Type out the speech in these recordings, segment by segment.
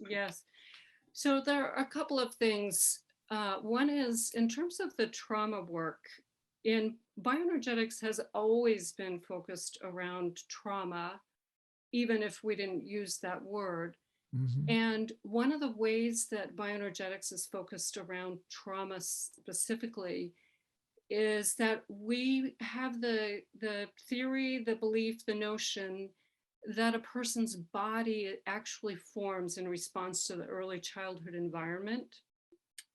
Yes. So there are a couple of things. One is in terms of the trauma work, in bioenergetics has always been focused around trauma, even if we didn't use that word. Hmm. And one of the ways that bioenergetics is focused around trauma specifically is that we have the theory, the belief, the notion that a person's body actually forms in response to the early childhood environment,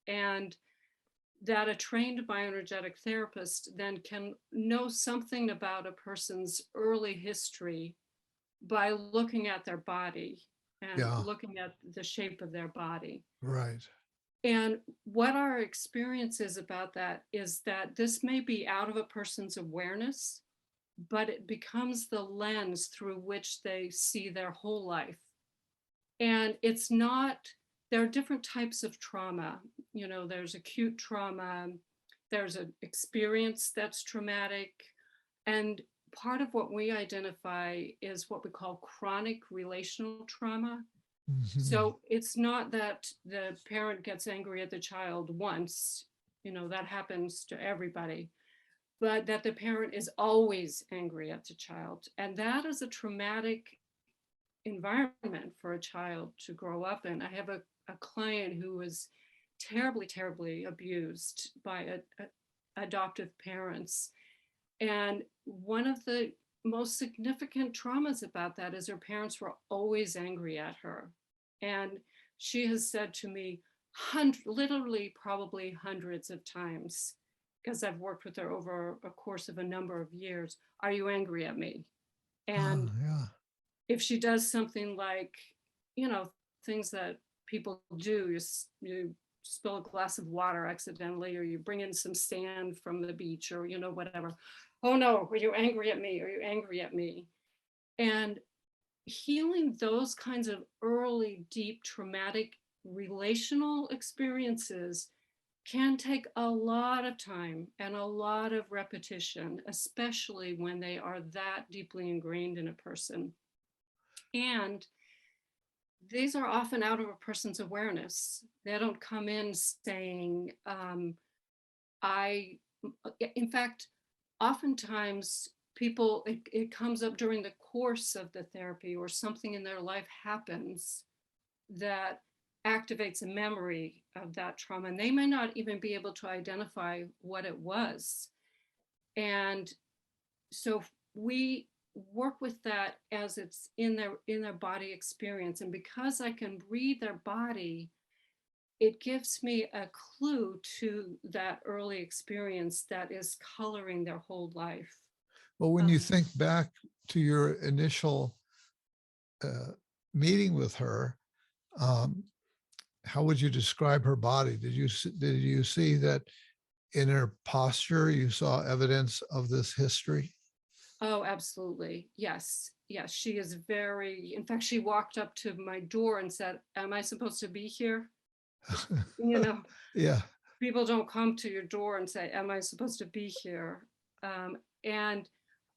and that a trained bioenergetic therapist then can know something about a person's early history by looking at their body and Yeah, looking at the shape of their body. right. And what our experience is about that is that this may be out of a person's awareness, but it becomes the lens through which they see their whole life. And it's not, there are different types of trauma. You know, there's acute trauma, there's an experience that's traumatic. And part of what we identify is what we call chronic relational trauma. Hmm. So it's not that the parent gets angry at the child once, you know, that happens to everybody, but that the parent is always angry at the child. And that is a traumatic environment for a child to grow up in. I have a client who was terribly, terribly abused by adoptive parents. And one of the most significant traumas about that is her parents were always angry at her. And she has said to me, literally, probably hundreds of times, because I've worked with her over a course of a number of years, are you angry at me? And Yeah. if she does something like, you know, things that people do, you spill a glass of water accidentally, or you bring in some sand from the beach, or, you know, whatever. Oh no, are you angry at me? Are you angry at me? And healing those kinds of early, deep, traumatic relational experiences can take a lot of time and a lot of repetition, especially when they are that deeply ingrained in a person. And these are often out of a person's awareness. They don't come in saying, I, in fact, oftentimes people, it comes up during the course of the therapy, or something in their life happens that activates a memory of that trauma. And they may not even be able to identify what it was. And so we work with that as it's in their body experience, and because I can read their body, it gives me a clue to that early experience that is coloring their whole life. Well, when you um, think back to your initial uh, meeting with her, um, how would you describe her body? Did you see that in her posture you saw evidence of this history? oh, absolutely, yes, yes, she is very, in fact, she walked up to my door and said, am I supposed to be here? You know, Yeah. people don't come to your door and say, am I supposed to be here? And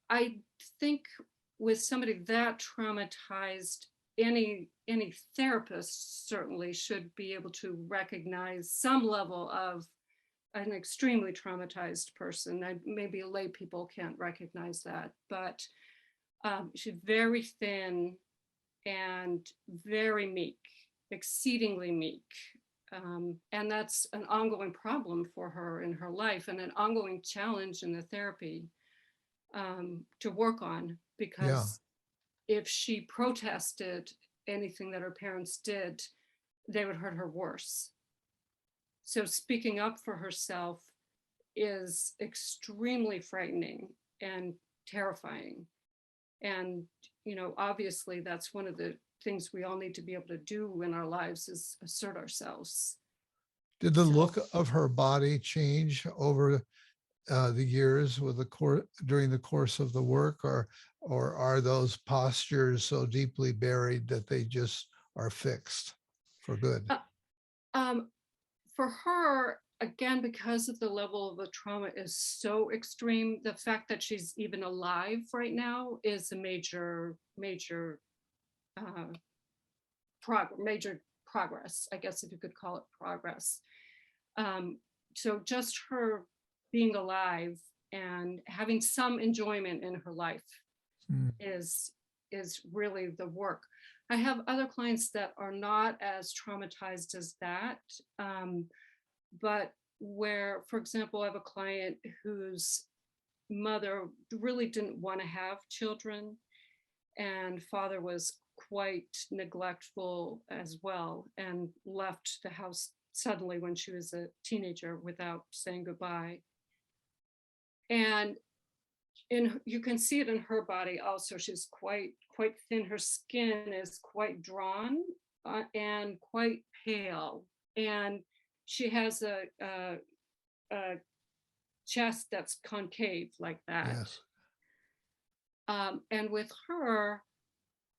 I think with somebody that traumatized, any therapist certainly should be able to recognize some level of an extremely traumatized person. Maybe lay people can't recognize that, but she's very thin and very meek, exceedingly meek. And that's an ongoing problem for her in her life, and an ongoing challenge in the therapy to work on, Yeah. because if she protested anything that her parents did, they would hurt her worse. So speaking up for herself is extremely frightening and terrifying. And, you know, obviously that's one of the things we all need to be able to do in our lives, is assert ourselves. Did the So look of her body change over the years with the during the course of the work, or are those postures so deeply buried that they just are fixed for good? uh, um, for her, again, because of the level of the trauma is so extreme, the fact that she's even alive right now is a major, major, major progress, I guess, if you could call it progress. So just her being alive and having some enjoyment in her life Mm. is really the work. I have other clients that are not as traumatized as that, but where, for example, I have a client whose mother really didn't want to have children, and father was quite neglectful as well, and left the house suddenly when she was a teenager without saying goodbye. And you can see it in her body also. She's quite thin. Her skin is quite drawn, and quite pale, and she has a chest that's concave like that. Yes. And with her,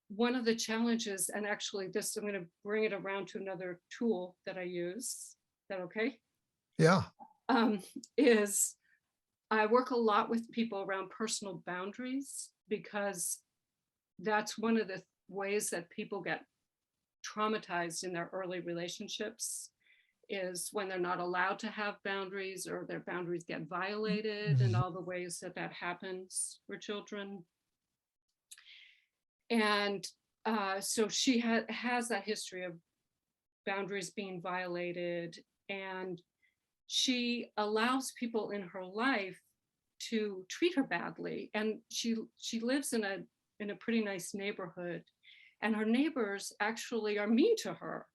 one of the challenges, and actually this, I'm going to bring it around to another tool that I use. Is that okay? Yeah. Um, is I work a lot with people around personal boundaries, because that's one of the ways that people get traumatized in their early relationships, is when they're not allowed to have boundaries, or their boundaries get violated, and Mhm. all the ways that that happens for children. And so she has that history of boundaries being violated, and she allows people in her life to treat her badly. And she lives in a pretty nice neighborhood, and her neighbors actually are mean to her.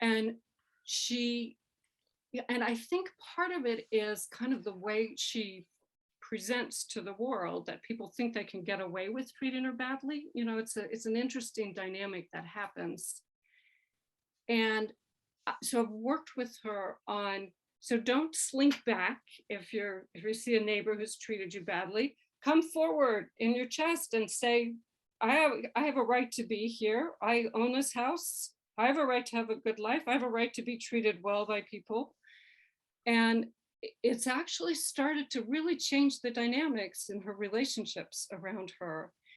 And she and I think part of it is kind of the way she presents to the world, that people think they can get away with treating her badly. It's an interesting dynamic that happens. And so I've worked with her on, so don't slink back. If you see a neighbor who's treated you badly, come forward in your chest and say, I have a right to be here. I own this house. I have a right to have a good life. I have a right to be treated well by people. And it's actually started to really change the dynamics in her relationships around her.